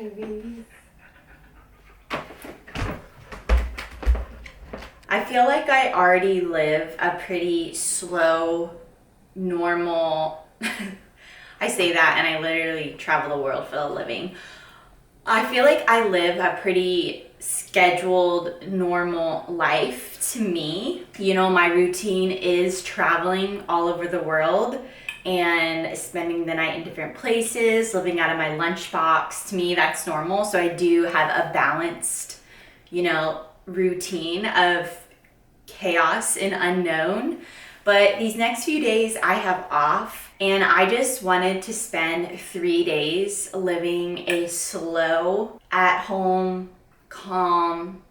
Hi, babies. I feel like I already live a pretty slow, normal, I say that and I literally travel the world for a living. I feel like I live a pretty scheduled, normal life to me. You know, my routine is traveling all over the world and spending the night in different places, living out of my lunchbox. To me, that's normal. So I do have a balanced, routine of chaos and unknown. But these next few days I have off, and I just wanted to spend 3 days living a slow, at home, calm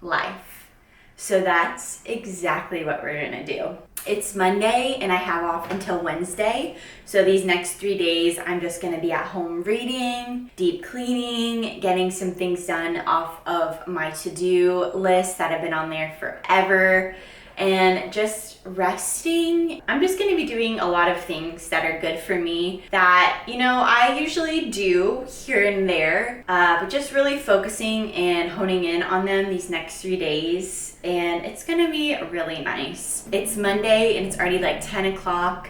life. So that's exactly what we're gonna do. It's Monday and I have off until Wednesday. So these next 3 days, I'm just gonna be at home reading, deep cleaning, getting some things done off of my to-do list that have been on there forever, and just resting. I'm just gonna be doing a lot of things that are good for me that, I usually do here and there, but just really focusing and honing in on them these next 3 days. And it's gonna be really nice. It's Monday and it's already like 10 o'clock.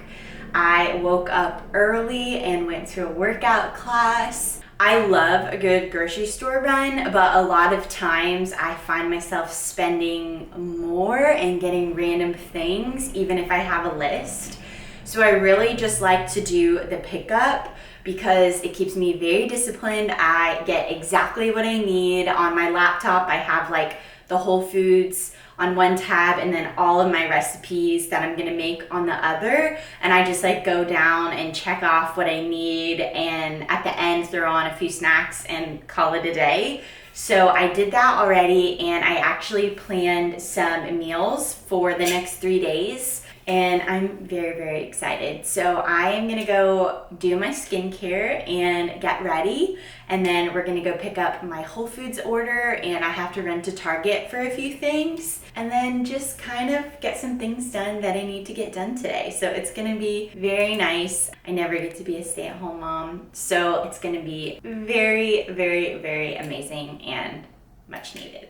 I woke up early and went to a workout class. I love a good grocery store run, but a lot of times I find myself spending more and getting random things, even if I have a list. So I really just like to do the pickup because it keeps me very disciplined. I get exactly what I need on my laptop. I have like the Whole Foods on one tab and then all of my recipes that I'm gonna make on the other, and I just like go down and check off what I need, and at the end throw on a few snacks and call it a day. So I did that already, and I actually planned some meals for the next 3 days, and I'm very, very excited. So I am gonna go do my skincare and get ready, and then we're gonna go pick up my Whole Foods order, and I have to run to Target for a few things, and then just kind of get some things done that I need to get done today. So it's gonna be very nice. I never get to be a stay-at-home mom, so it's gonna be very, very, very amazing and much needed.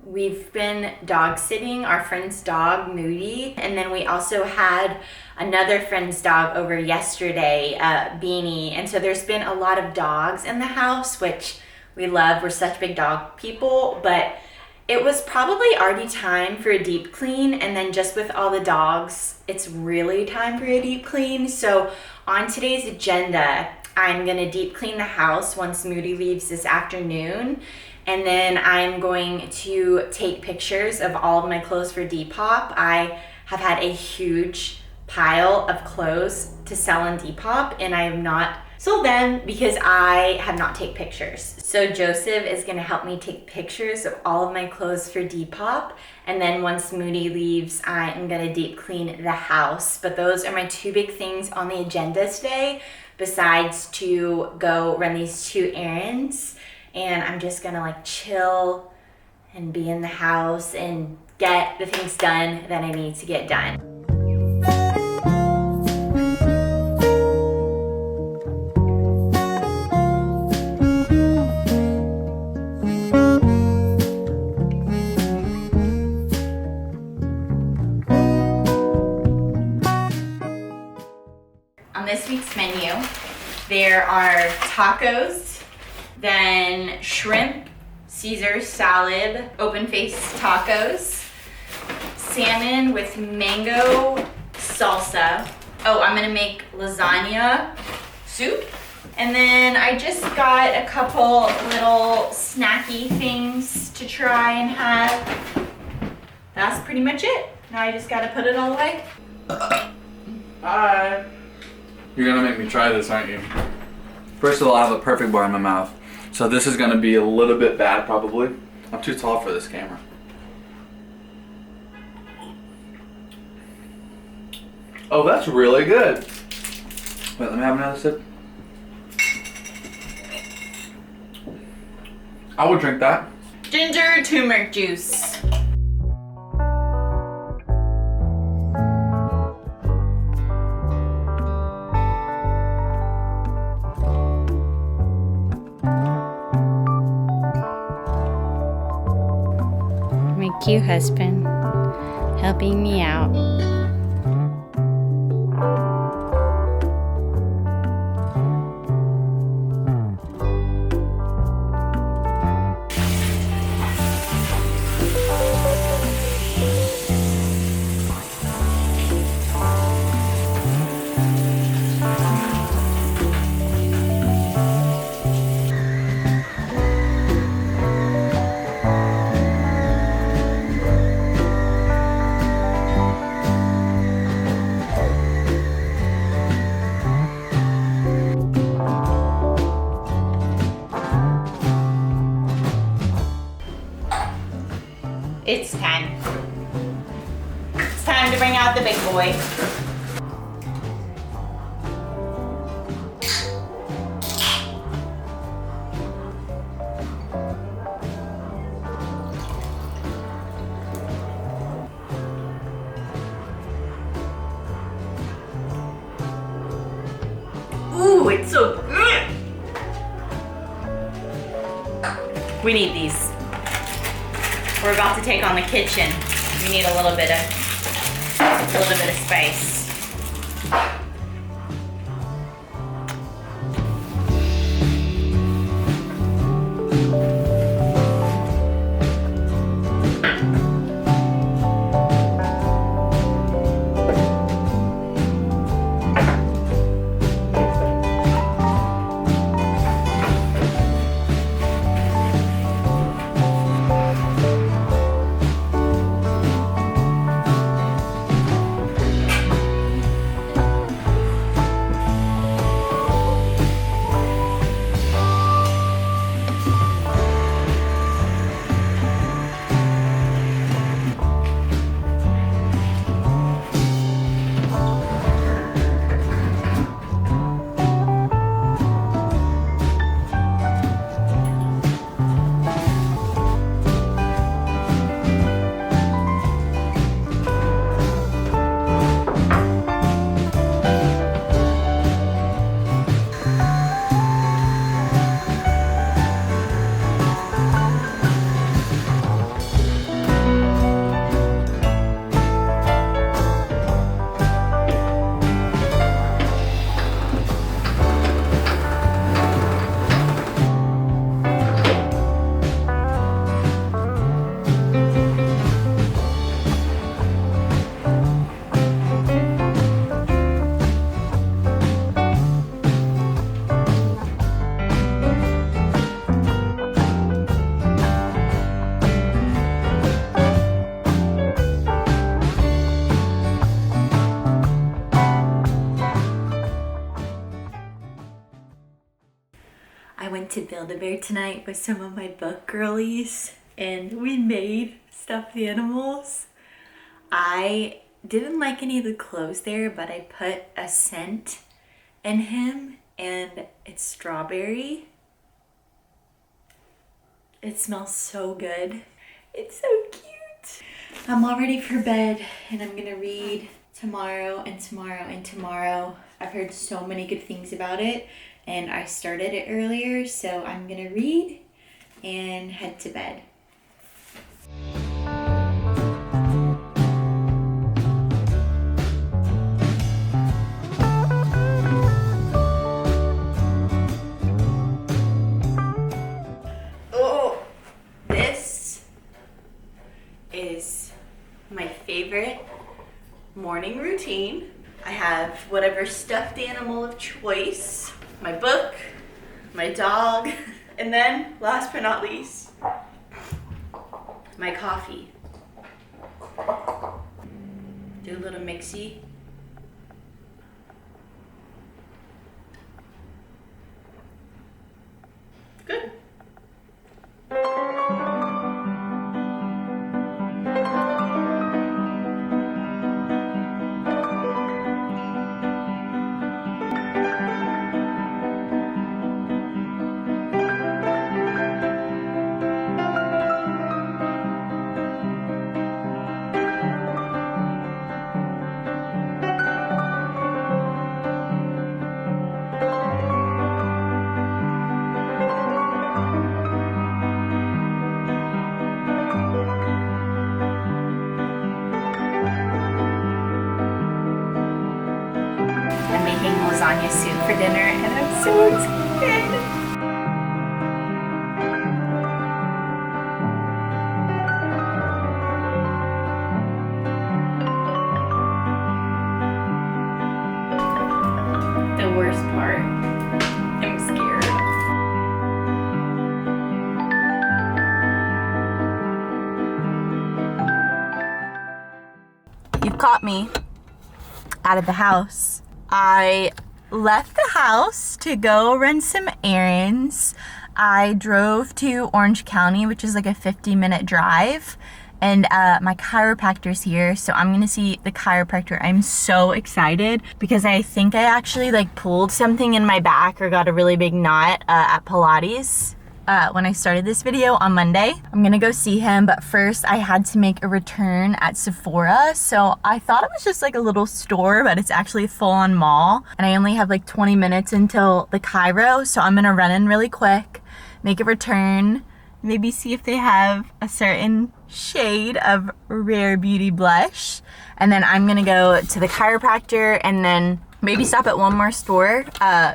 We've been dog sitting our friend's dog, Moody, and then we also had another friend's dog over yesterday, Beanie, and so there's been a lot of dogs in the house, which we love. We're such big dog people, but it was probably already time for a deep clean, and then just with all the dogs, it's really time for a deep clean. So on today's agenda, I'm gonna deep clean the house once Moody leaves this afternoon. And then I'm going to take pictures of all of my clothes for Depop. I have had a huge pile of clothes to sell on Depop, and I have not sold them because I have not taken pictures. So Joseph is gonna help me take pictures of all of my clothes for Depop. And then once Moody leaves, I am gonna deep clean the house. But those are my two big things on the agenda today, besides to go run these 2 errands. And I'm just gonna like chill and be in the house and get the things done that I need to get done. On this week's menu, there are tacos, then shrimp, Caesar salad, open-faced tacos, salmon with mango salsa. Oh, I'm gonna make lasagna soup. And then I just got a couple little snacky things to try and have. That's pretty much it. Now I just gotta put it all away. Hi. You're gonna make me try this, aren't you? First of all, I have a perfect bar in my mouth. So this is gonna be a little bit bad, probably. I'm too tall for this camera. Oh, that's really good. Wait, let me have another sip. I would drink that. Ginger turmeric juice. My cute husband helping me out. It's time. It's time to bring out the big boy. Ooh, it's so good. We need these. We're about to take on the kitchen. We need a little bit of spice. I went to Build-A-Bear tonight with some of my book girlies and we made stuffed animals. I didn't like any of the clothes there, but I put a scent in him and it's strawberry. It smells so good. It's so cute. I'm all ready for bed and I'm gonna read tomorrow and tomorrow and tomorrow. I've heard so many good things about it and I started it earlier, so I'm gonna read and head to bed. Oh, this is my favorite morning routine. I have whatever stuffed animal of choice, my book, my dog, and then, last but not least, my coffee. Do a little mixy. making lasagna soup for dinner, and I'm so excited. The worst part, I'm scared. You've caught me out of the house. I left the house to go run some errands. I drove to Orange County, which is like a 50-minute drive. And my chiropractor's here, so I'm gonna see the chiropractor. I'm so excited because I think I actually like pulled something in my back or got a really big knot at Pilates when I started this video on Monday. I'm gonna go see him, but first I had to make a return at Sephora. So I thought it was just like a little store, but it's actually a full-on mall. And I only have like 20 minutes until the chiro, so I'm gonna run in really quick, make a return, maybe see if they have a certain shade of Rare Beauty blush. And then I'm gonna go to the chiropractor and then maybe stop at one more store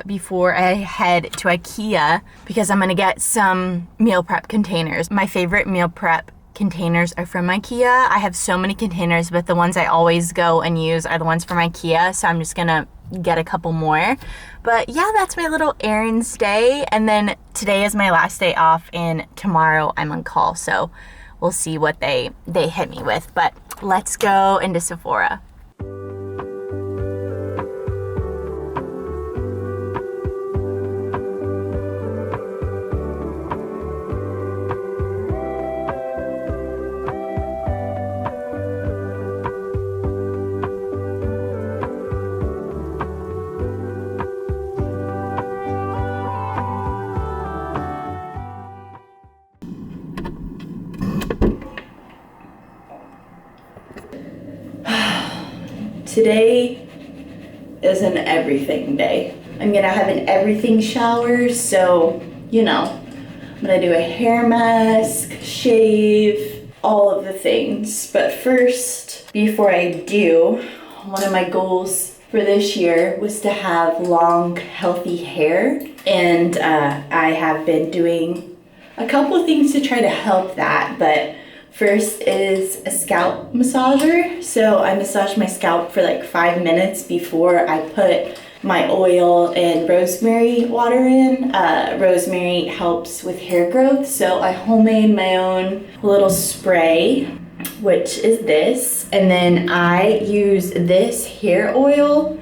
before I head to IKEA because I'm gonna get some meal prep containers. My favorite meal prep containers are from IKEA. I have so many containers, but the ones I always go and use are the ones from IKEA, so I'm just gonna get a couple more. But yeah, that's my little errands day, and then today is my last day off and tomorrow I'm on call, so we'll see what they hit me with. But let's go into Sephora. Today is an everything day. I'm gonna have an everything shower, so, you know, I'm gonna do a hair mask, shave, all of the things. But first, before I do, one of my goals for this year was to have long, healthy hair. And I have been doing a couple of things to try to help that, but first is a scalp massager. So I massage my scalp for like 5 minutes before I put my oil and rosemary water in. Rosemary helps with hair growth, so I homemade my own little spray, which is this. And then I use this hair oil.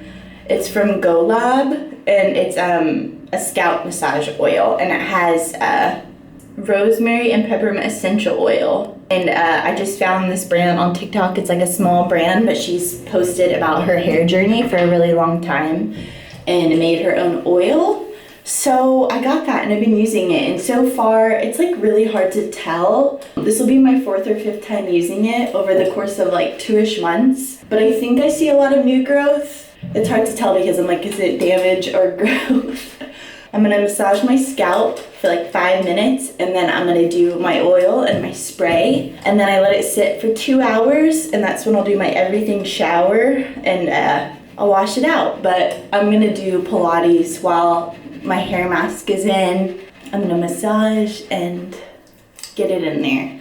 It's from GoLab, and it's a scalp massage oil, and it has rosemary and peppermint essential oil. And I just found this brand on TikTok. It's like a small brand, but she's posted about her hair journey for a really long time and made her own oil. So I got that and I've been using it, and so far it's like really hard to tell. This will be my 4th or 5th time using it over the course of like 2-ish months, but I think I see a lot of new growth. It's hard to tell because I'm like, is it damage or growth? I'm gonna massage my scalp for like 5 minutes, and then I'm gonna do my oil and my spray, and then I let it sit for 2 hours, and that's when I'll do my everything shower, and I'll wash it out. But I'm gonna do Pilates while my hair mask is in. I'm gonna massage and get it in there.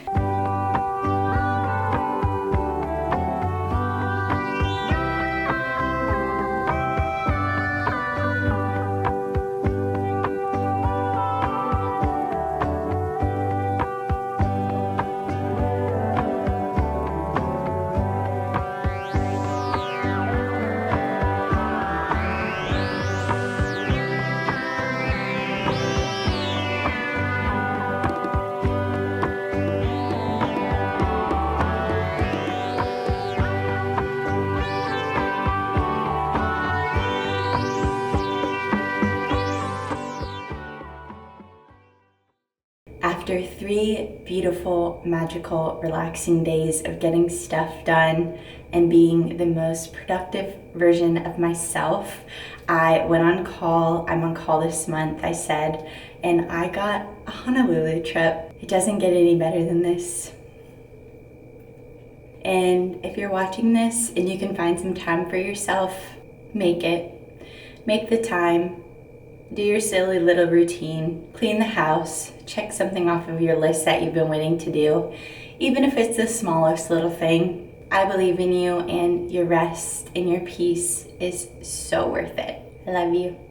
After 3 beautiful, magical, relaxing days of getting stuff done and being the most productive version of myself, I went on call. I'm on call this month, I said, and I got a Honolulu trip. It doesn't get any better than this. And if you're watching this and you can find some time for yourself, make it. Make the time. Do your silly little routine. Clean the house. Check something off of your list that you've been waiting to do. Even if it's the smallest little thing. I believe in you, and your rest and your peace is so worth it. I love you.